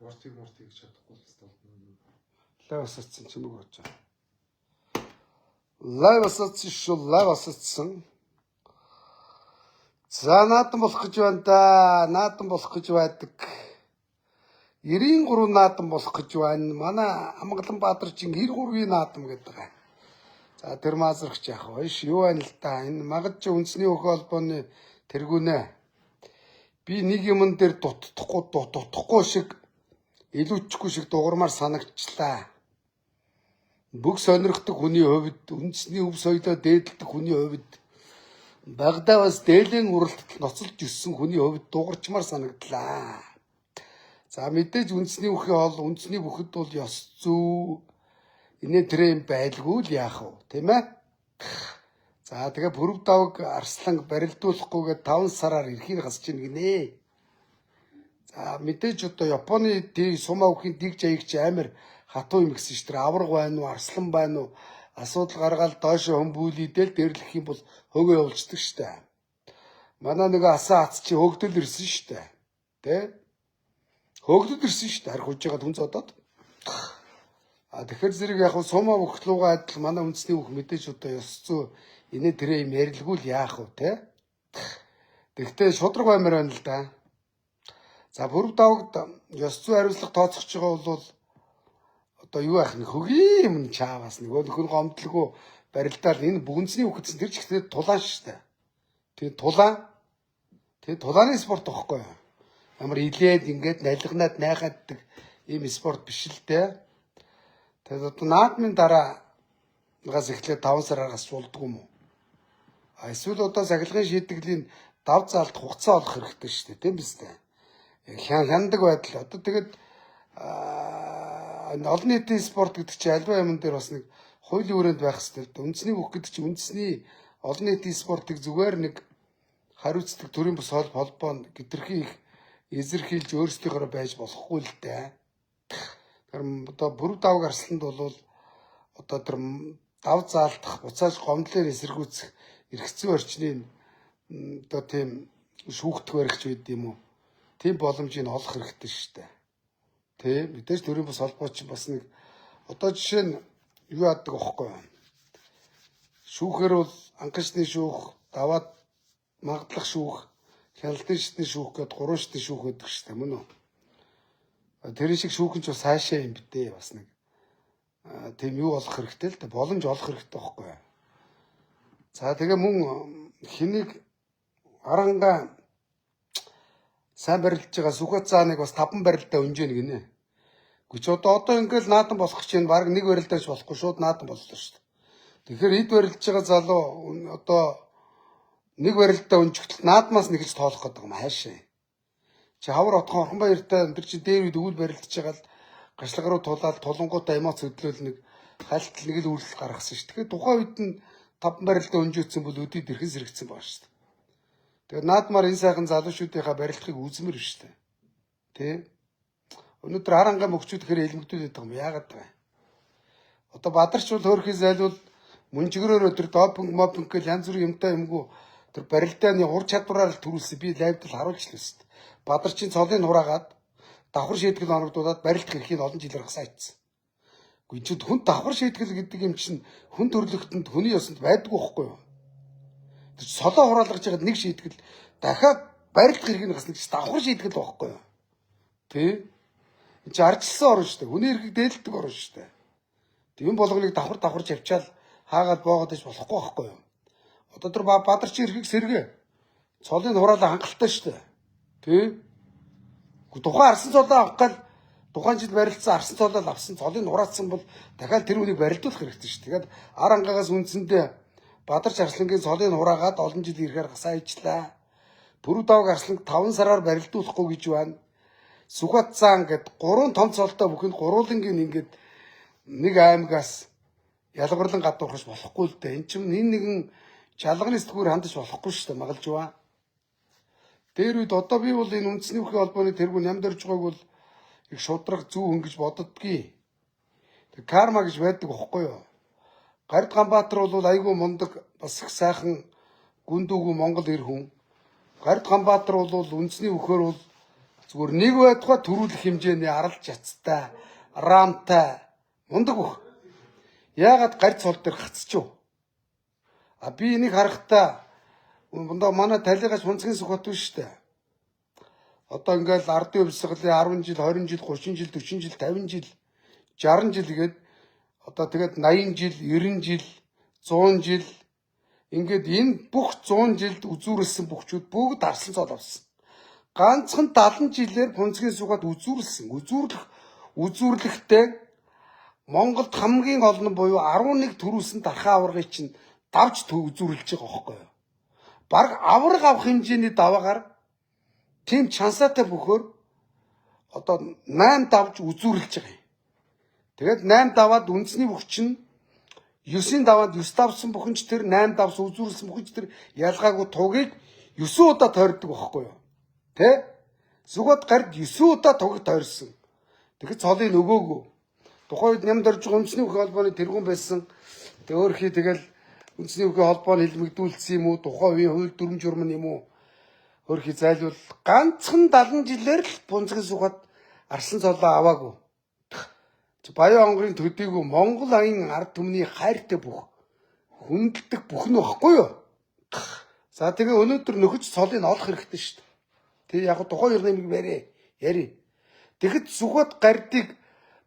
Бортыг чадахгүй л хэвээр. Лайв асацсан ч нүг очоо. Лайв асацсан шүү, лайв асацсан. За наадам болох гэж байна да. Наадам болох гэж байдаг. 93 наадам болох гэж байна. Манай Амгаланбаатарчин 93-ийн наадам гэдэг. За тэр маазрагч яах вэ? Юу байна л да. Энэ магадч үндэсний өхөө холбооны тэргүүнэ. Би нэг юм дээр дутхгүй шиг илүүчгүй шиг дуурмаар санагчлаа. Бүх сонирхдаг хүний хувьд, үндэсний өв соёлоо дээдэлдэг хүний хувьд, Багдаваас дээлийн уралдад ноцолж өссөн хүний хувьд дуурчмаар санагдлаа. За мэдээж үндэсний өхөө бол үндэсний бүхэд бол ёс зүй инээ тэрэм байлгүй л яах вэ, тийм ээ? За тэгээ Пүрэв давг Арслан барилдуулахгүйгээ 5 сараар эрхийг хасж ийн гинэ. За мэдээж одоо Японы сум авахын дэг жаягч амар хатуу юм гэсэн шүү дээ. Авраг байна уу, Арслан байна уу? Асуудал гаргаал доошо хөмбүүлэдэл дэрлэх юм бол хөгөө явуулцдаг шүү дээ. Манай нэг асаа хац чи хөгдөл ирсэн шүү дээ. Тэ? Хөгдөл ирсэн шүү дээ. Харин хужиж байгаа хүн зодоод. Тэгэхээр зэрэг яг сум авах лугаа адил манай үндэсний бүх мэдээж одоо ёс зүй инээ тэрэ юм ярилгүй л яах вэ, тэ? Тэгтээ шудраг баймаар байна л да. За Пүрэв давгд ёс зүй хариуцлага тооцох байгаа бол одоо юу яах нэг хөгийн юм чааваас нөгөө нөхөр гомдлгүй барилдаал энэ бүгэнцний үхэтсэн тэр ч ихтэй тулаан шүү дээ. Тэгээ тулааны спорт واخхой. Ямар илээд ингээд налигнаад найхааддаг ийм спорт биш л дээ. Тэгээд одоо наадмын дараагаас эхлээд 5 сараас болдгоо юм уу? Эсвэл одоо сахилгын шийтгэлийн дав заалт хугацаа олох хэрэгтэй шүү дээ. Тийм биз дээ. Хяндаг байдал. Одоо тэгээд олон нийтийн спорт гэдэг чинь альва юм дээр бас нэг хуулийн хүрээнд байх хэрэгтэй л дээ. Үндэсний бүх гэдэг чинь үндэсний олон нийтийн спортыг зүгээр нэг хариуцдаг төрийн бус холбоо гэтэрхий их эзэрхийлж өөрсдийнхөө байж болохгүй л дээ. Тэр одоо Пүрэв давг Арсланд бол одоо тэр дав заалтах, буцааж гомдлоор эсэргүүцэх эргэцүү орчныг одоо тийм шүүхтэх баригч байд юм уу? Тийм боломжийг олох хэрэгтэй шүү дээ. Тэ мэдээж төрийн бус холбоо чинь бас нэг одоо жишээ нь юу яадаг аахгүй юу? Шүүхээр бол анхны шүүх, даваад магадлах шүүх, хяналтын шатны шүүх гэдээ 3 шатны шүүх гэдэг шүү дээ мөн үү? Тэр шиг шүүхэн ч бас хаашаа юм битээ бас нэг тийм юу олох хэрэгтэй л дээ, боломж олох хэрэгтэй байхгүй юу? За тэгээ мөн хэнийг аранга сайн барилдж байгаа Сүхбаатарыг бас 5 барилдаа өнжөөнө гинэ. Гэвч одоо ингээл наадам болох чинь баг нэг барилдаач болохгүй шууд наадам боллоо шүү дээ. Тэгэхээр эд барилдж байгаа залуу одоо нэг барилдаа өнжигтэл наадмаас нэгж тоолох гэдэг юм хаашаа. Чи хавар отхон Орхонбаяртай энэ чи дээр үед өвөл барилдж байгаа л гашлага руу тулаад тулангуудаа эмоц хөдлөөл нэг хайлтл нэг л үйлдэл гаргасан шүү. Тэгэхээр тухайн үед нь 5 барилдаа өнжөөцсөн бол өдөрт ирхэн сэрэгцсэн байна шүү. Тэгээд наадмаар энэ сайхан залуучуудынхаа барилдахыг үзмэр шүү дээ. Тэ? Өнөөдөр харангаа мөгчүүд хэрэг илмэгдүүлээд байгаа юм яагаад вэ? Одоо бадарч бол хөөрхий зайлвал мөнжгөрөөр өдөр допинг мопинг гэл янз бүрийн юмтай юмгүй тэр барилдааны ур чадвараар л төрүүлсэн би лайвд л харуулж л өст. Бадарчин цолын хураагаад давхар шийтгэл оногдуулаад барилдах эрхийг олон жилээр хасаачсан. Гэхдээ ч хүн давхар шийтгэл гэдэг юм чинь хүн төрлөختөнд хүний ёсонд байдгүй байхгүй юу? Тэр солоо хураалгаж байгаад нэг шийтгэл дахиад барилдах эрхийг хасна гэж давхар шийтгэл байхгүй юу? Тэ? Энд чи арчилсан орно шүү дээ. Хүний эрхийг дээдэлдэг орно шүү дээ. Тийм болгоныг давхарч авчаал хаагаад боогод иж болохгүй байхгүй юу? Одоо тэр бадарчин эрхийг сэргээ. Цолын хураалаа хангалттай шүү дээ. Тэ? Тухайн арсан цолоо авах гал тухайн жил барилдсан арсан цолоо авсан цолыг хураацсан бол дахиад тэр үнийг барилдуулах хэрэгтэй шүү. Тэгээд ар ангаагаас үндсэндээ Бадарч Арслангийн цолыг хураагаад олон жил ирэхээр хасаа ижлаа. Пүрэв давг Арсланг 5 сараар барилдуулахгүй гэж байна. Сүхбаатар гэд 3 том цолтой бүхэнд гурвуулангийн ингээд нэг аймагаас ялгарлан гадуурхаж болохгүй л дээ. Энд чинь нэгэн жалганы сэтгүүр хандаж болохгүй шүү дээ магалж ба. Дээр үед одоо би бол энэ үндэсний өхөө холбооны тэргүүн нямд орж байгааг бол их шудраг зүү хүн гэж боддоггүй. Тэг карма гэж байдаг байхгүй юу? Гард Ганбаатар бол айгүй мундаг бас их сайхан гүндүүгүү Монгол эр хүн. Гард Ганбаатар бол үндэсний өхөөр бол Зүгээр нэг байтугай төрүүлэх хэмжээний арал жацтай, рамтай мундаг бүх. Яагаад гарц цол дээр гацчихв? А би энийг харахтаа манай талигаас Хунцгийн Сүхбат биш шүү дээ. Одоо ингээл ардын өвсгөлийн 10 жил, 20 жил, 30 жил, 40 жил, 50 жил, 60 жил гээд одоо тэгээд 80 жил, 90 жил, 100 жил ингээд энэ бүх 100 жилд үзүүрлсэн бүхчүүд бүгд арслан цол авсан. Ганцхан 70 жилээр Хунцгийн Сүхбат үзүүрлсэн. Үзүүрлэхдээ Монголд хамгийн олон буюу 11 төрүүлсэн дархаа аваргыг чинь давж үзүүрлж байгаа байхгүй юу? Бараг авраг авах хэмжээний даваагаар тийм чансаатай бөхөөр одоо 8 давж үзүүрлж байгаа юм. Тэгээд 8 даваад үндэсний бүх чинь 9-ийн даваад 9 давсан бүхэнч тэр 8 давс үзүүрлсэн бүхэнч тэр ялгаагүй тугийг 9 удаа тойрдог байхгүй юу? Тэ? Сүхбат гард 9 удаа тугийг тойрсон. Тэгэхээр цолыг өгөөгүй. Тухайн үед нямд орж байгаа үндэсний бүхий холбооны тэргүүн байсан. Тэг өөрхий тэгэл үндэсний бүхий холбооны хэлмэгдүүлсэн юм уу? Тухайн үеийн хууль дүрм журм юм уу? Өөрхий зайлвал ганцхан 70 жилээр л Хунцгийн Сүхбат арслан цолоо аваагүй. Баян онгорын төдийгүй Монгол аян ард түмний хайртай бүх хүндэлдэг бүх нь баггүй юу? За тэгээ өнөөдөр нөхөж цолыг олох хэрэгтэй шүү дээ. Тэг яг тухайн юм яри. Тэгэхэд Сүхбат гардыг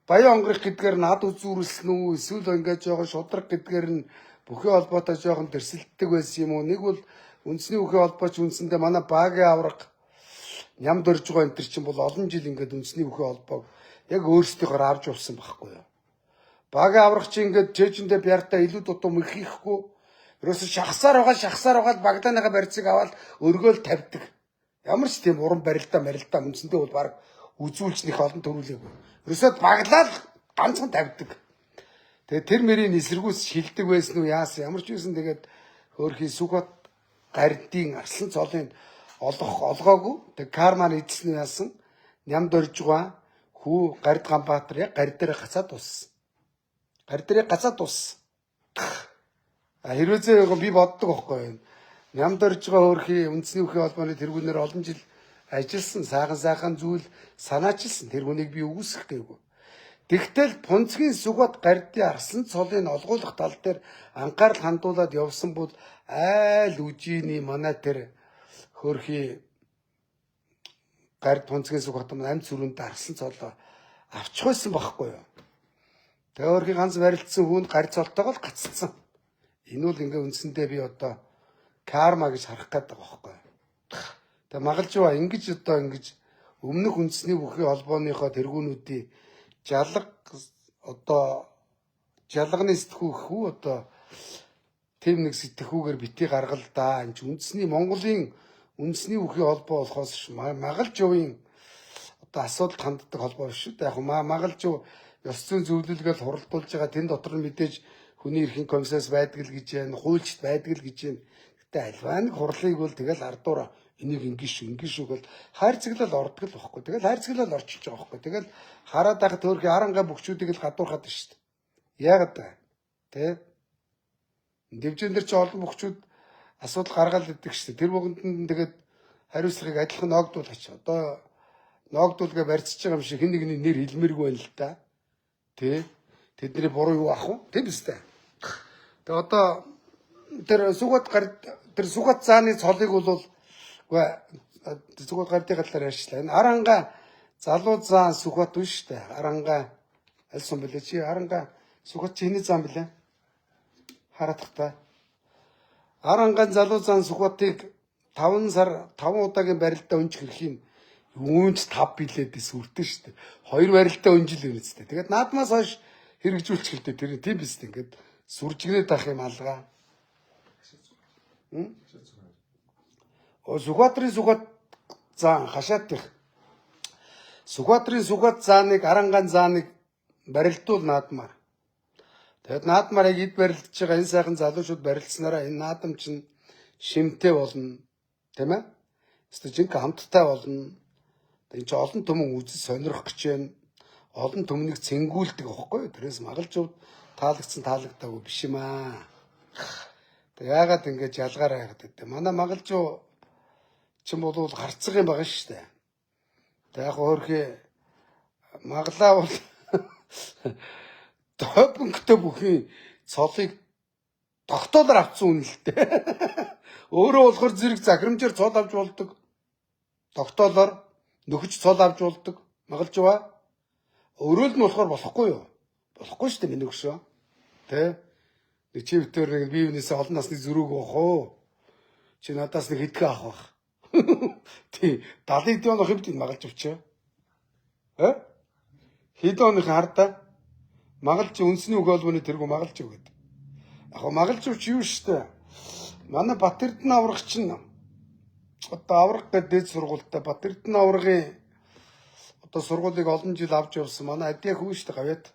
Баян онгорыг гэдгээр над үзүүрлсэн үү? Эсвэл ингээд жоохон шудраг гэдгээр нь бүхий холбоотой жоохон тэрсэлдэг байсан юм уу? Нэг бол үндэсний бүхий холбооч үндсэндээ манай багийн авраг нямд орж байгаа энэ төр чинь бол олон жил ингээд үндэсний бүхий холбоог яг өөрсдийнхөө авч явсан байхгүй юу? Багийн авраг чинь ингээд чэжэндээ бяртаа илүү дутуу мөрхийхгүй. Ерөөсө шахсаар байгаа Багдааныхаа барьцыг аваад өргөөл тавьдаг. Ямар ч тийм уран барилдаа үндсэндээ бол баг үзүүлж нэх олон төрүүлээгүй. Ерөөсөө баглаад ганцхан тавьдаг. Тэгээ тэр мэрийн эсэргүүц шилдэг байсан уу яасан ямар ч үсэн тэгээд хөөрхий Сүхбат гардийн арслан цолын олгоогүй. Тэг карман эдсэн нь яасан нямд орж байгаа хүү Гард Ганбаатар яг гар дээр гацаад туссан. Гар дээр гацаад туссан. Хэрвээ би боддог байхгүй юу? Нямд орж байгаа хөөрхий үндэсний бүхий холбооны тэргүүнээр олон жил ажилласан сайхан зүйл санаачилсан тэр хүнийг би үгүйсэх гээгүй. Тэгтэл Хунцгийн Сүхбат гардын арслан цолыг олгуулах тал дээр анхаарал хандуулад явсан бол айл үжиний манай тэр хөөрхий гард Хунцгийн Сүхбат амт сүрүүнд арслан цолоо авчих байсан байхгүй юу? Тэгээ хөөрхий ганц барилдсан хүн гард цолтойгоо л гаццсан. Энэ бол ингээ үндсэндээ би одоо карма гэж харах гэдэг байхгүй юу? Тэгээ магалжууа ингэж өмнөх үндэсний бүхий холбооныхоо тэргүүнүүдийн жалганы сэтгүүх үү одоо тэм нэг сэтгүүгээр бити гаргал да. Энд үндэсний Монголын үндэсний бүхий холбоо болохоос магалжуугийн одоо асуудал ханддаг холбоо биш үү? Яг магалжуу ёс зүйн зөвлөлгөөл хуралдуулж байгаа тэн дотор нь мэдээж хүний эрхийн комиссаас байдаг л гэж байна, хуульчд байдаг л гэж байна. Гэтэ альваа нэг хурлыг бол тэгэл ардуура энийг ингэж шүү гэл хайрцаглал ордог л байхгүй. Тэгэл хайрцаглал орчиж байгаа байхгүй. Тэгэл хараад байхад төөрхий арангаа бүхчүүдийг л гадуурхаад байна шүү дээ. Яагаад вэ? Тэ? Дэвжэн дээр чи олон бүхчүүд асуудал гаргаал өгдөг шүү дээ. Тэр бүгд нь тэгээд хариуцлагыг адилхан ногдуулаач. Одоо ногдуулгаа барьцж байгаа юм шиг хэн нэгний нэр хэлмээргүй байна л да. Тэ? Тэдний буруу юу ах вэ? Тийм үстэй. Тэгээ одоо тэр Сүхбат зааны цолыг бол Сүхбат гардын талаар ярьчлаа. Энэ Аранга залуу заан Сүхбат биш үү? Аранга аль сум бэлээ чи? Аранга Сүхбат чиний заан бэлээ? Хараадах та. Аранга залуу заан Сүхбатыг 5 удаагийн барилдаа өнж хэрхийн юунч 5 билээд сүртэн шүү дээ. 2 барилдаа өнжил юм үстэй. Тэгээд наадмаас хойш хэрэгжүүлчих хэлдэг тэр тийм биз дээ. Ингээд сүржигнээд ах юм алгаа. Сүхбаатарын Сүхбат заан хашаатих. Сүхбаатарын Сүхбат зааныг Арангаан зааныг барилдуул наадмаар. Тэгэд наадмаар яг эд барилдаж байгаа энэ сайхан залуучууд барилдсанараа энэ наадам чинь шимтэй болно. Тийм ээ? Стажинка хамттай болно. Энд чинь олон түмэн үзэл сонирх гэж байна. Олон түмнийг цэнгүүлдэг аахгүй юу? Тэрээс магалжууд таалагдаагүй биш юм аа. Тэг яагаад ингэж ялгаараа яагаад гэдэг. Манай магалжуу чин бол харцаг юм байгаа шүү дээ. Тэг яг өөрхий маглаа бол топонктой бүхий цолыг тогтоолоор авцсан үнэ л дээ. Өөрөө болохоор зэрэг захирамжаар цол авч болдог. Тогтоолоор нөхөж цол авч болдог. Магалж ба. Өөрөө л нь болохоор болохгүй юу? Болохгүй шүү дээ миний өгшөө. Тэ? Нэг чи битээр нэг биенээсээ олон насны зөрүүг авах уу? Чи надаас нэг хэдхэн авах байх. Тий, 70 он хэмтийг магалж авчаа. Хэдэн оных хардаа магалж үнсний үг олбоны тэргүү магалж өгöd. Яг магалж авч юу штэ. Манай Батэрдэн аврах чинь одоо аврах гэдэг сургуультай Батэрдэн аврагын одоо сургуулийг олон жил авч явсан. Манай адиа хүү штэ гавьяд.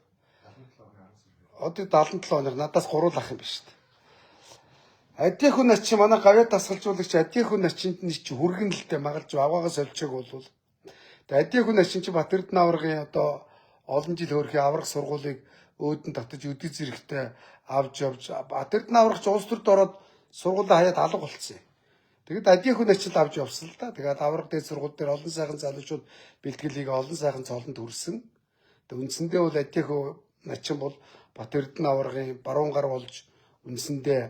Одоо 77 оных надаас гурвал ах юм биш штэ. Адиа хүн нач манай гавьяд дасгалжуулагч адиа хүн начинд нь чи хүргэн л дээ магалж аваагаас олчиг болвол. Тэгээ адиа хүн начин чи Батэрдэн аврагын одоо олон жил хөөрхий аврах сургуулийг өөдөн татаж өдөг зэрэгтэй авч явж Батэрдэн аврагч улс төрд ороод сургуулаа хаяад алга болцсон. Тэгэд адиа хүн начин авч явсан л да. Тэгээд аврах дээд сургууль дээр олон сайхан залуучууд бэлтгэлийг олон сайхан цолонд хүрсэн. Тэгээд үндсэндээ бол адиа хүн начин бол Батэрдэн аврагын баруун гар болж үндсэндээ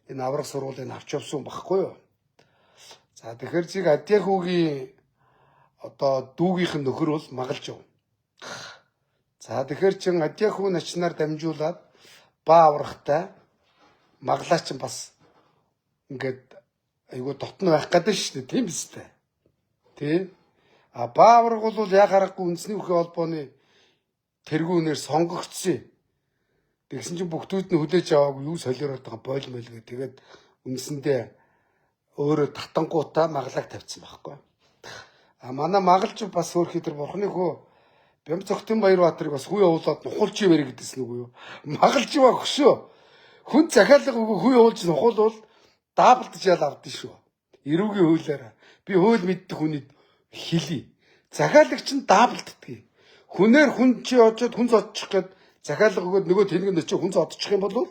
энэ аврах сургуулийг авч явсан багхгүй юу. За тэгэхээр зиг адиа хүүгийн одоо дүүгийнх нь нөхөр бол магалж яв. За тэгэхээр чин адиа хүү начнаар дамжуулаад ба аврахтай маглаа чин бас ингээд айгуу дотн байх гэдэг шүү дээ тийм биз дээ. Тий? А ба аврах бол яг харахгүй үндэсний бүхий холбооны тэргүүнээр сонгогдсон. Тэгсэн чинь бүгдүүд нь хүлээж аваагүй юу солиороод байгаа бойлмол гэ. Тэгээд үндсэндээ өөрөө татангуудаа маглааг тавьсан байхгүй. А манай магалж бас өөрхий тэр бурхны хөө Бямцогтын Баярбаатарыг бас хүү явуулаад нухуулж ивэр гэдсэн үгүй юу. Магалж ба хөшөө. Хүн захиалга өгөө хүү явуулж нухуулвал даблдж ял авдсан шүү. Эрүүгийн хуулиараа. Би хууль мэддэг хүнийд хэлий. Захиалагч нь даблддаг. Хүнээр хүн чи очоод хүн зодчих гээд захиалга өгөөд нөгөө тэнэг нь очиж хүн зодчих юм бол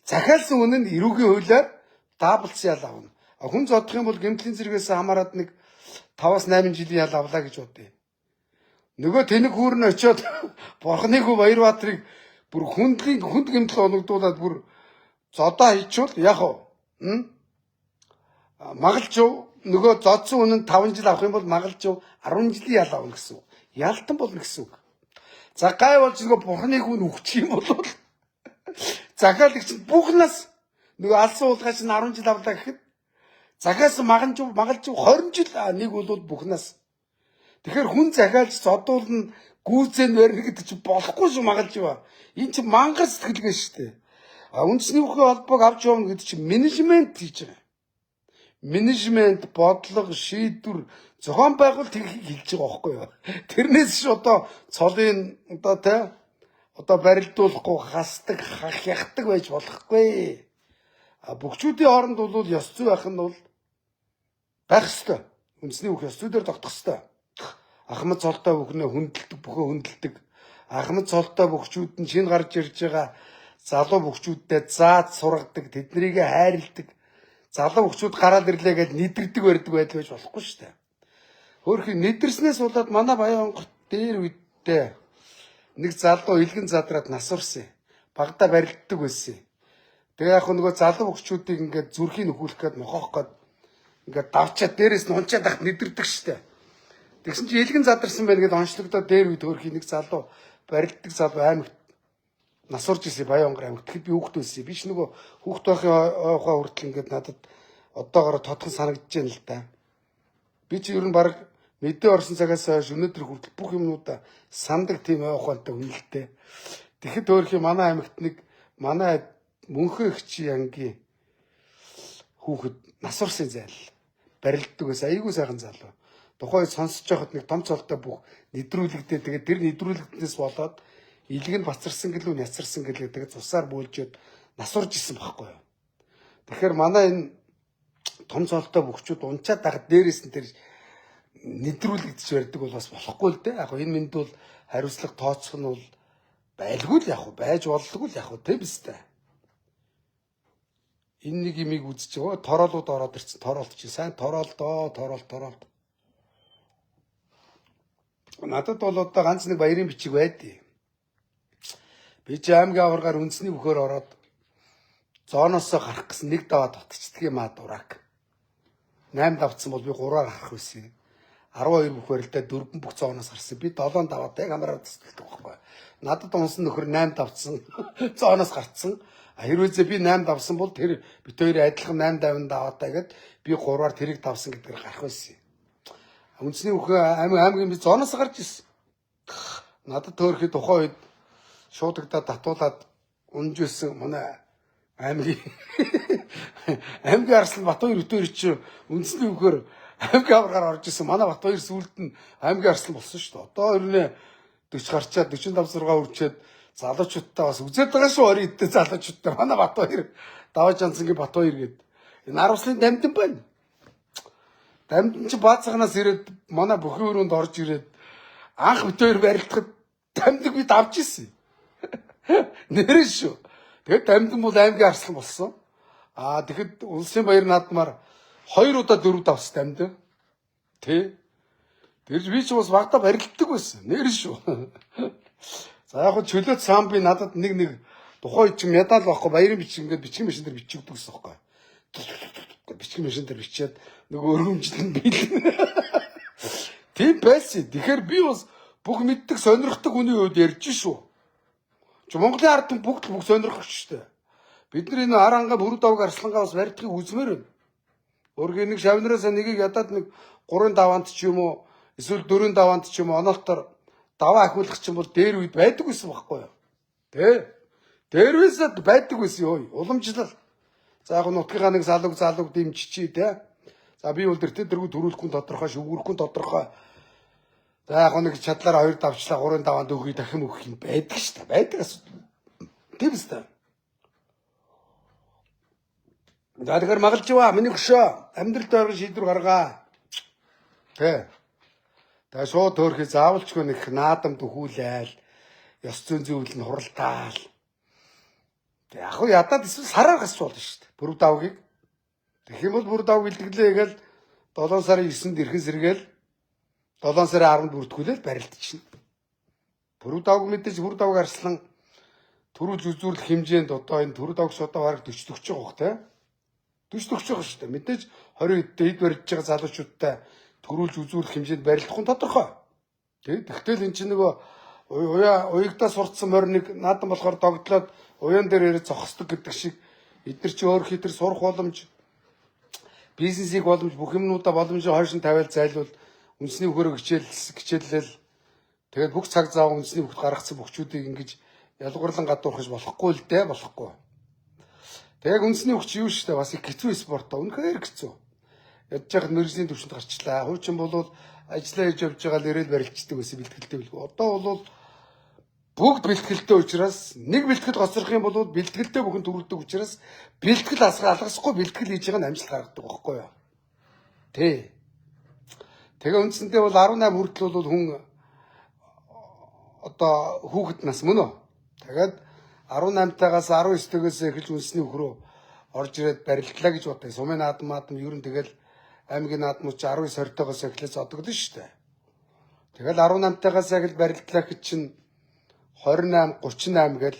захиалсан хүн нь эрүүгийн хуулиар даблдсан ял авна. А хүн зодох юм бол гэмтлийн зэрэгээс хамаарат нэг 5-8 жилийн ял авлаа гэж бодъё. Нөгөө тэнэг хүүрн очиод бурхны хүү Баярбаатарыг бүр хүнд гэмтэл оногдуулаад бүр зодоо хийчихвэл яг магалж нөгөө зодсон хүн нь 5 жил авах юм бол магалж 10 жилийн ял авна гэсэн. Ялтан болно гэсэн үг. За гай болж нөгөө бурхны хүү үхчих юм бол захиалагч бүх нас нөгөө алсан уулгаач нь 10 жил авлаа гэхэд захиас магалж 20 жил нэг бол бүх нас. Тэгэхээр хүн захиалж зодуулна гүйцэн барьна гэдэг чинь болохгүй шүү магалж ба. Энэ чинь мангар сэтгэлгээ шүү дээ. А үндэсний бүхий холбоог авч явна гэдэг чинь менежмент хийж байгаа. Менежмент, бодлого, шийдвэр, зохион байгуулалт хэлж байгаа байхгүй юу? Тэрнээс ш одоо цолын одоо барилдуулахгүй хасдаг, хахягдаг байж болохгүй. А бүгчүүдийн хооронд бол ёс зүй байх нь бол байх ёстой. Үндэсний бүхий ёс зүйдээр тогтох ёстой. Ахмад цолтой бүхнээ хүндэлдэг, бүхөө хүндэлдэг. Ахмад цолтой бүгчүүд нь шинэ гарч ирж байгаа залуу бүгчүүдтэй зааж сургадаг, тэднийг хайрладаг. Залуу бүгчүүд гараад ирлээ гэж нэдэрдэг барьдаг байдал байж болохгүй шүү дээ. Хөөрхий нэдэрснээс болоод манай Баянгорт дээр үедээ нэг залуу илгэн задраад насварсан. Багада барилддаг байсан. Тэгээ яг нөгөө залуу бүгчүүдийг ингээд зүрхийг нөхүүлэх гээд мохоох гээд ингээд давчаад дээрээс нь унчаад ахт нэдэрдэг шүү дээ. Тэгсэн чинь илгэн задарсан байна гэдээ онцлогдоо дээр үед хөөрхий нэг залуу барилддаг залуу аймагт насурж ирсэн Баянгор аймагт. Тэгэхэд би хүүхэд байсан. Биш нөгөө хүүхэд байхын ойхоо хүртэл ингээд надад одоогоор тодхон санагдаж байна л да. Би чи ер нь баг мэдээ орсон цагаас хойш өнөөдөр хүртэл бүх юмнуудаа сандаг тийм ойхоонтой хүн л дээ. Тэгэхэд хөөрхий манай аймагт нэг манай Мөнхөө Хчи ангийн хүүхэд насурсан зайл барилддаг байсан. Айгуу сайхан залуу. Тухайд сонсож байхад нэг том цолтой бүх нэдрүүлэгдээ тэгээд тэр нэдрүүлэгднээс болоод илгэн бацарсан гэлүү няцарсан гэлээ тэгээд цусаар бөөлжөөд насурж исэн байхгүй юу. Тэгэхээр манай энэ том цолтой бүгчүүд унчаад дагад дээрээс нь тэр нэдрүүлэгдэж барьдаг бол бас болохгүй л дээ. Яг энэ мэнд бол хариуцлага тооцох нь бол байлгүй л яг байж болдгүй л яг тийм биз дээ. Энэ нэг имийг үзэж байгаа тороолууд ороод ирсэн. Тороолт чинь сайн тороолдоо тороолт. Надад бол одоо ганц нэг баярын бичиг байдیں۔ Би ч аймгийн аваргаар үндэсний бөхөр ороод зооноосоо гарах гэсэн нэг даваа дутцдаг юм дурак. 8 давцсан бол би 3-аар гарах байсан. 12 бүх барилдаа 4 бүх зооноос гарсан. Би 7 даваад яг амраад тасдалдаг байхгүй. Надад унсан нөхөр 8 давцсан. Зооноос гарцсан. Хэрвээ би 8 давсан бол тэр бит хоёр адилхан 8 давн даваатай гэд би 3-аар тэрийг давсан гэдгээр гарах байсан. Үндэсний бүхэн аймгийн би зооноос гарч ирсэн. Надад төөрөхөд тухайн үед шуудагдаа татуулаад унж байсан манай аймгийн Арслан Батбаяр өтөр чи үндэсний бүхээр аймгийн аваргаар орж исэн. Манай Батбаяр сүлд нь аймгийн Арслан болсон шүү дээ. Одоо ерөнөө 40 гарчаад 45 6 үрчээд залуучуудтай бас үзээд байгаа шүү. Орон идтэй залуучуудтай манай Батбаяр даваа жанцангийн Батбаяр гээд энэ Арслын дамдин байна. Дамдин чи баацганаас ирээд манай бүхэн өрөөнд орж ирээд анх битээр барилдахад дамдиг би давж исэн. Нэрэн шүү. Тэгэд дамдин бол аймгийн Арслан болсон. Тэгэхэд улсын баяр наадмаар 2 удаа 4 давс дамдин. Тэ. Тэрж би ч бас багтаа барилддаг байсан. Нэрэн шүү. За яг хөө чөлөөт самби надад нэг тухайн чи медаль байхгүй баярын бичиг ингээд бичгийн машин дээр бичигддэг гэсэн юм байна. Бичгийн машин дээр бичээд нөгөө өргөмжлөн биелнэ. Тийм байсан. Тэгэхээр би бас бүх мэддэг сонирхдаг хүний үед ярьж шүү. Монголын ард түмэн бүгд бүх сонирхох шүү дээ. Бид нар энэ аранга бүрд давг арслангаа бас барьдгийг үзмээр байна. Өөргөө нэг шавнараасаа нэгийг ядаад нэг 3 даваанд ч юм уу эсвэл 4 даваанд ч юм уу оноолтоор даваа ахиулах чинь бол дээр үед байдаг байсан байхгүй юу? Тэ? Дээрвээсээ байдаг байсан ёо. Уламжлал. За яг нутгийнхаа нэг залууг дэмжчихий тэ. За би бол тэр дэргүү төрүүлэхгүй тодорхой, шүгүрэхгүй тодорхой. За яг нэг чадлаар 2 давчлаа 3 даваанд өгье дахин өгөх юм байдаг шүү дээ. Байдаг асуудал. Тийм үстэй. За тэгэхээр магалж ба миний хөшөө амьдрал дөрвөн шийдвэр гаргаа. Тэ. Тэгээ шууд төөрхий заавалчгүй нэг наадам дөхүүлээл. Ёс зүйн зөвлөл нь хуралдаал. Тэг яг хуу ядаад эсвэл сараар гасч болно шүү дээ. Бүрд давгийг. Тэгэх юм бол бүрд давг бэлтгэлээ гээл 7 сарын 9-нд эрхэн сэргээл 7 сарын 10-нд бүртгүүлэл барилдчихна. Бүрд давг мэдээж бүрд давг арслан төрүүл үзүүрлэх хэмжээнд одоо энэ төрөд давг шодоо бараг 40 төгсөж байгаа хөх тэ. 40 төгсөж байгаа шүү дээ. Мэдээж 20 хэд барьж байгаа залуучуудтай төрүүлж үзүүлэх хэмжээнд барилдах нь тодорхой. Тэгтэл эн чинь нөгөө уягдаа сурцсан морныг наадам болохоор догдлоод уян дээр ирээд зогсдог гэдэг шиг эдгээр чи өөр хитэр сурах боломж бизнесийг боломж бүх юмнуудаа боломжийн хойш нь тавиал зайлуул үндэсний хөрөг хичээллэл тэгээд бүх цаг зав үндэсний хөвгт гаргацсан бүхчүүдийг ингэж ялгуурлан гадуурхаж болохгүй л дээ болохгүй. Тэгээд үндэсний хөвгч юу шүү дээ бас их хэцүү спорт та үнэхээр хэцүү. Ядж яхад мэржлийн төвшөнд гарчлаа. Хуучин болвол ажиллаа хийж явж байгаа л ирээл барилчдаг байсан бэлтгэлтэй билгүй. Одоо бол бүгд бэлтгэлтэй учраас нэг бэлтгэл гоцрох юм бол бэлтгэлтэй бүхэн төрүүлдэг учраас бэлтгэл алгасахгүй бэлтгэл хийж байгаа нь амжилт гаргадаг байхгүй юу? Тэ. Тэгээ үндсэндээ бол 18 хүртэл бол хүн одоо хүүхэд нас мөн үү? Тэгээд 18-таагаас 19-төгөөс эхэлж үндэсний хөрөө орж ирээд барилдлаа гэж бодсон. Сумын наадам ер нь тэгэл аймгийн наадмууд 19-20-тоогоос эхлээд одогдсон шүү дээ. Тэгэл 18-таагаас эхэл барилдлаа гэж чинь 28 38 гэл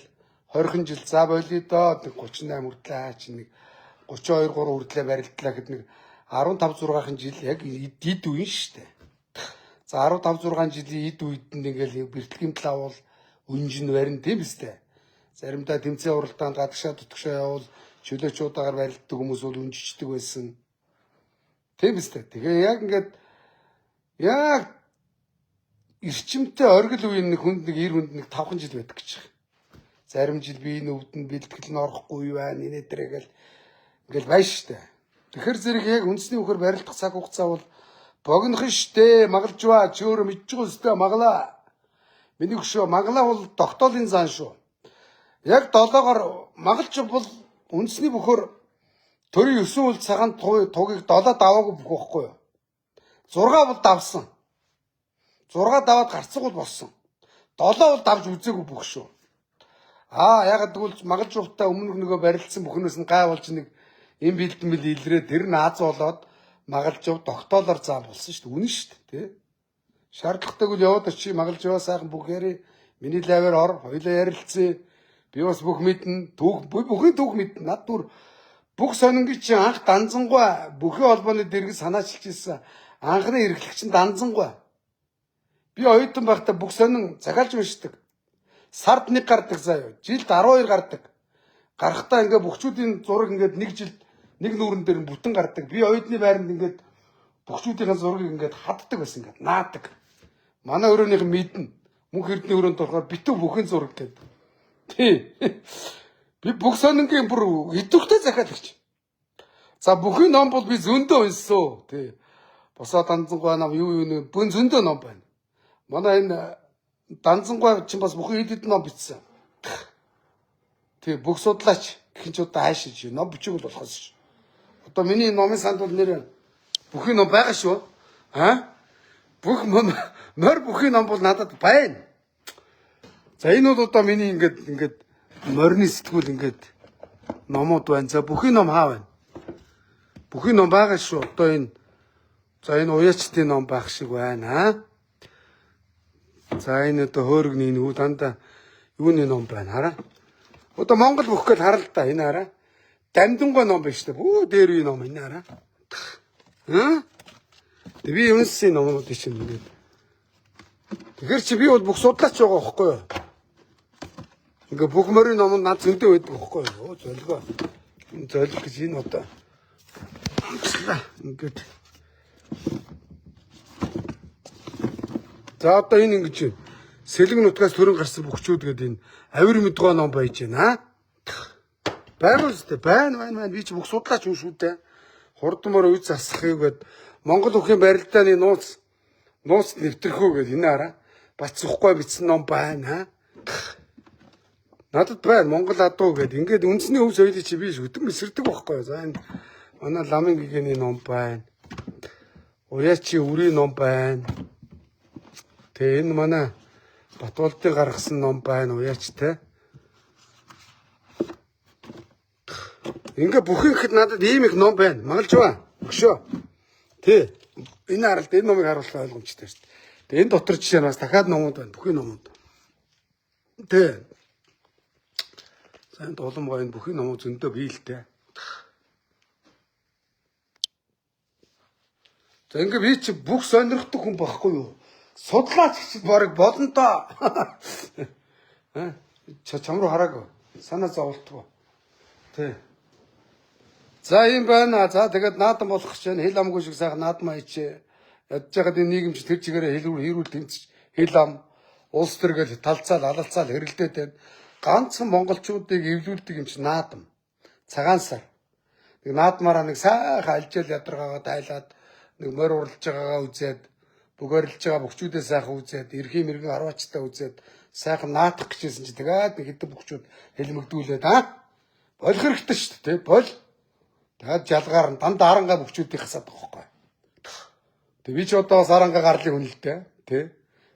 20 жил за болио доо 38 хүртлээ чи нэг 32 3 хүртлээ барилдлаа гэхэд нэг 15 6 жил яг эд үеин шүү дээ. За 15 6 жилийн эд үед ингээл бэртлэгийн талаавал үнжин барин тийм үстэй. Заримдаа тэмцээн уралдаанд гадагшаа дутгшаа явал чөлөөчүүдээр барилддаг хүмүүс бол үнжичдэг байсан. Тийм үстэй. Тэгээ яг ингээд яг эрчимтэй оргил үеийн нэг хүнд нэг 90 хүнд нэг 5 жил байдаг гэж байна. Зарим жил би энэ өвдөнд бэлтгэл нь орохгүй юу байна инээ дээргээл ингээл байна штэ. Тэгэхээр зэрэг яг үндэсний хөхөр барилдах цаг хугацаа бол богинох штэ магалж ба чи өөрөө мэдж байгаа өстэй маглаа. Миний хөшөө маглаа бол тогтоолын зан шүү. Яг 7-оор магалж бол үндэсний бөхөр төрийн 9 үл цагаан тугийг 7 даваагүй бүх байхгүй юу? 6 бол давсан. 6 даваад гарцсан бол болсон. 7 бол давж үзээгүй бүх шүү. Ягаад гэвэл магалж ухтаа өмнөх нөгөө барилдсан бүхнээс нь гай болж нэг эм бэлдэн бил илрээ тэр нь аз болоод магалж тогтоолоор зам болсон шүү дээ. Үнэн шүү дээ, тий? Шаардлагатайг л яваад очи магалж яваа сайхан бүх яри миний лавер ор хоёлаа ярилцээ. Би бас бүх мэднэ. Бүхний түүх мэднэ. Над түр бүх сонингийн чинь анх данзангуй бүхий холбооны дэргэд санаачилж ирсэн. Анхны эрхлэгч нь данзангуй. Би оюутан байхдаа бүх сонин захиалж уншдаг. Сард нэг гардаг заяа. Жилд 12 гардаг. Гарахтаа ингээ бүхчүүдийн зураг ингээд нэг жилд нэг нүүрэн дээр нь бүтэн гардаг. Би оюутны байранд ингээд бүхчүүдийн зургийг ингээд хаддаг байсан ингээд наадаг. Манай өрөөнийх нь мэднэ. Мөнх эрдний өрөөнд болохоор битүү бүхэн зураг гэдэг. Тий. Би бүх сонингийн бүр идэвхтэй захиалагч. За бүхий ном бол би зөндөө уншсан. Тий. Босоо данзангуй ном юу бүүн зөндөө ном байна. Манай энэ данзангуй чинь бас бүхий хэд ном бичсэн. Тий, бүх судлаач гэх ч удаа хайшиж ном бичих бол болохоос ш. Одоо миний номын санд бол нэр бүхий ном байгаа шүү. Бүх мөр бүхий ном бол надад байна. За энэ бол одоо миний ингээд морины сэтгүүл ингээд номууд байна. За бүхий ном хаа байна? Бүхий ном байгаа шүү. Одоо энэ уяачтын ном байх шиг байна. За энэ одоо хөөргөний нүү дандаа юуны ном байна хараа. Одоо Монгол бүх гээд хараа л да энэ хараа. Дамдангуй ном биш үү? Бүү дээр үе ном энэ хараа. Би юунсын номууд чинь ингээд. Тэгэхээр чи би бол бүх судлаач байгаа байхгүй юу? Ингээ бүх морийн номонд над зөндөө байдаг байхгүй юу? Зөлгөө. Зөлг гэж энэ одоо. Ингээд. За одоо энэ ингэж сэлэг нутгаас төрөн гарсан бүхчүүд гэдэг энэ авир мэдгоо ном байж байна. Байгаад үстэй байна. Би ч бүх судлаач юм шүү дээ. Хурдмөр үе засахыг гээд Монгол бүхийн барилдааны нууц нэвтрэхүү гэдэг энэ хараа. Бацсахгүй бичсэн ном байна. Надад байна Монгол адуу гэдэг. Ингээд үндэсний хөв соёлыг чи би хөтөн эсэрдэг байхгүй юу? За энэ манай ламын гэгэний ном байна. Уяачи үрийн ном байна. Тэгээ энэ манай Батболдын гаргасан ном байна уяачтай. Ингээ бүхэн ихэд надад ийм их ном байна. Магалж ба. Өгшөө. Тэ. Энэ харалт энэ номыг харуулах ойлгомжтой шүү дээ. Тэгээ энэ дотор жишээ нь бас дахиад номууд байна. Бүхий номууд. Тэ. За энэ дулам гоё бүхий номууд зөндөө бий л дээ. За ингээ би чи бүх сонирхдаг хүн байхгүй юу? Судлаач гэж барыг болно доо. Чам руу хараагүй. Санаа зовлтгоо. Тэ. За юм байна. За тэгээд наадам болох гэж байна. Хил амгүй шиг сайхан наадам аяч ядж байгаад энэ нийгэмч тэр чигээрээ хэрүүл тэмцэж хил ам улс төр гэл талцаал алалцаал хэрэлдээд байна. Ганцхан монголчуудыг эвлүүлдэг юм чи наадам. Цагаан сар. Нэг наадмаараа нэг сайхан альжаал ядаргаагаа тайлаад нэг морь урлж байгаагаа үзээд бүгөрлж байгаа бүхчүүдээ сайхан үзээд эрхий мэрэгэн арваачтай үзээд сайхан наадах гэжсэн чи тэгээд нэг хэдэн бүхчүүд хэлмэгдүүлээд болох хэрэгтэй шүү дээ. Бол тэгээд жалгаар нь дандаа арангаа бүхчүүдийг хасаад байгаа байхгүй. Тэг би ч одоо бас арангаа гарлыг хүн л дээ. Тэ.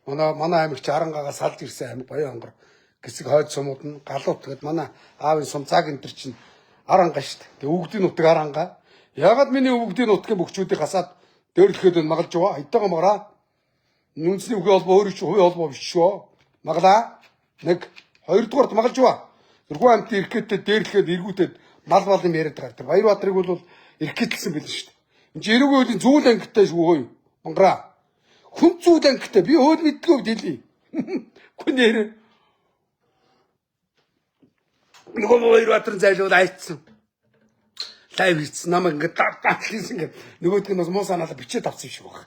Манай аймагч арангаагаа салж ирсэн аймаг Баян онгор гэсэг хойд сумууд нь галууд тэгээд манай аавын сум цаг энэ төр чинь арангаа шүү дээ. Тэг өвгдийн нутаг арангаа. Ягаад миний өвгдийн нутгийн бүхчүүдийг хасаад дөрлөхэд магалж байгаа. Хайтайгаа магараа. Нүнсний үхий холбоо өөрөө чи хувийн холбоо биш шүү. Маглаа. Нэг хоёрдугаарт магалж байгаа. Тэрхүү амт ирэхтэй дээрлэхэд эргүүтэд мал юм яриад байгаа. Тэр Баярбаатрыг бол ирэхэтэлсэн билээ шүү дээ. Энд чи эрүүгийн хуулийн зүйл ангитай шүү хөөе. Мангараа. Хүн зүйл ангитай би хууль мэдлгүй дэлий. Хүн нэр. Нөгөө Баярбаатрын зайлуул айцсан. Лайв хийсэн намайг ингээд дадлсан ингээд нөгөөдг нь бас муу санаалаа бичээд авсан юм шиг байна.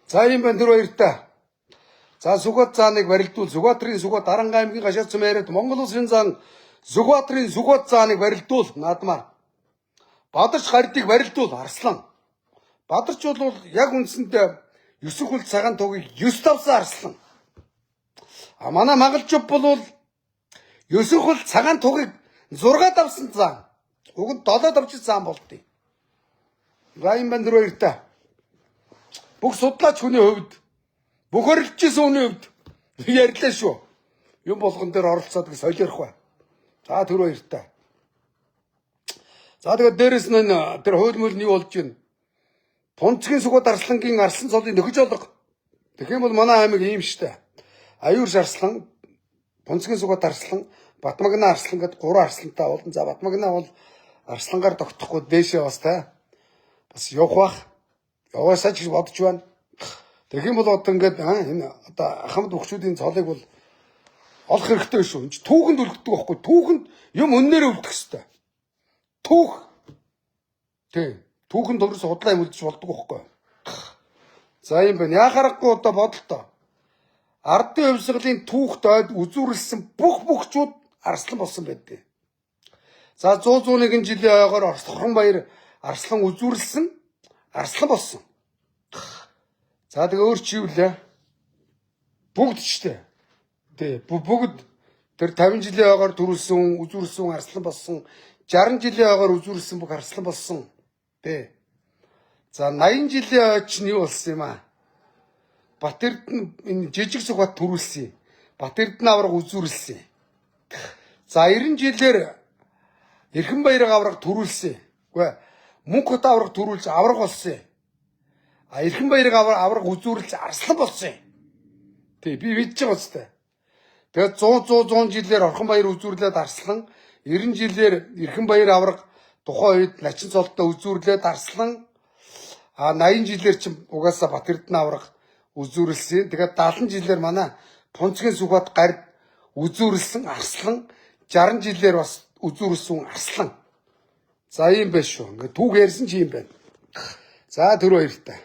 За юм байна тэр хоёртаа. За Сүгбат зааныг барилдуул. Сүгбаатарын Сүгбат Аранга аймгийн гашаад сум яриад Монгол улсын зан Сүгбаатарын Сүгбат зааныг барилдуул наадмаар. Бадарч гардыг барилдуул Арслан. Бадарч бол яг үндсэндээ 9 хөл цагаан тугийг 9 давсан Арслан. Манай Мангалжув бол 9 хөл цагаан тугийг 6 давсан зан. Уг нь 7 давж зан болдгийг. Райм банд руу иртаа. Бүх судлаач хүний хувьд бүх орилжсэн хүний хувьд ярьлаа шүү. Юм болгон дээр оролцоод гэж солиорох бай. За тэр хоёртаа. За тэгээд дээрэс нь тэр хууль мөл нь юу болж байна? Тунцгийн Сүгбат Арслангийн Арслан цолын нөхөж олго. Тэгэх юм бол манай аймаг ийм штэ. Аюурш Арслан, Бунцгийн Сугат Арслан, Батмагна Арслан гэд 3 арслантай болно. За Батмагна бол Арслангаар тогтохгүй дээшээ бас та бас явах бах. Яваасаа ч бодож байна. Тэгэх юм бол одоо ингээд энэ одоо ахмад өгчүүдийн цолыг бол олох хэрэгтэй шүү. Энд түүхэнд үлддэг байхгүй. Түүхэнд юм өннээрээ үлдэх хэрэгтэй. Түүх. Тий. Түүхэнд төрөөс худлаа юм үлдэж болдог байхгүй. За юм байна. Яхарахгүй одоо бодлоо. Ардын хувьсгалын түүхт ойд үзүүрлсэн бүх бүхчүүд Арслан болсон байдгийг. За 100-101 жилийн ойгоор Орхонбаяр Арслан үзүүрлсэн Арслан болсон. За тэгээ өөр чи юу лээ? Бүгд ч дээ. Тий, бүгд тэр 50 жилийн ойгоор төрүүлсэн, үзүүрлсэн Арслан болсон. 60 жилийн ойгоор үзүүрлсэн бүх Арслан болсон. Тий. За 80 жилийн ойд чинь юу болсон юм аа? Бат Эрдэнэ энэ жижиг Сугат төрүүлсэн. Бат Эрдэнэ авраг үзүүрлсэн. За 90 жилээр Эрхэнбаярыг авраг төрүүлсэн. Үгүй Мөнхөт авраг төрүүлж авраг болсон. Эрхэнбаярыг авраг үзүүрлж Арслан болсон. Тий, би мэдж байгаа үстэй. Тэгээд 100 жилээр Орхонбаяр үзүүрлээд Арслан, 90 жилээр Эрхэнбаяр авраг тухайн үед Начин цолтой үзүүрлээд Арслан, 80 жилээр чинь угаасаа Бат Эрдэнэ авраг үзүүрлсэн. Тэгээд 70 жилээр манай Бунцгийн Сугат гард үзүүрлсэн Арслан, 60 жилээр бас үзүүрлсэн Арслан. За ийм байх шүү. Ингээд түүх ярьсан чи юм байна. За түрүү баяртай.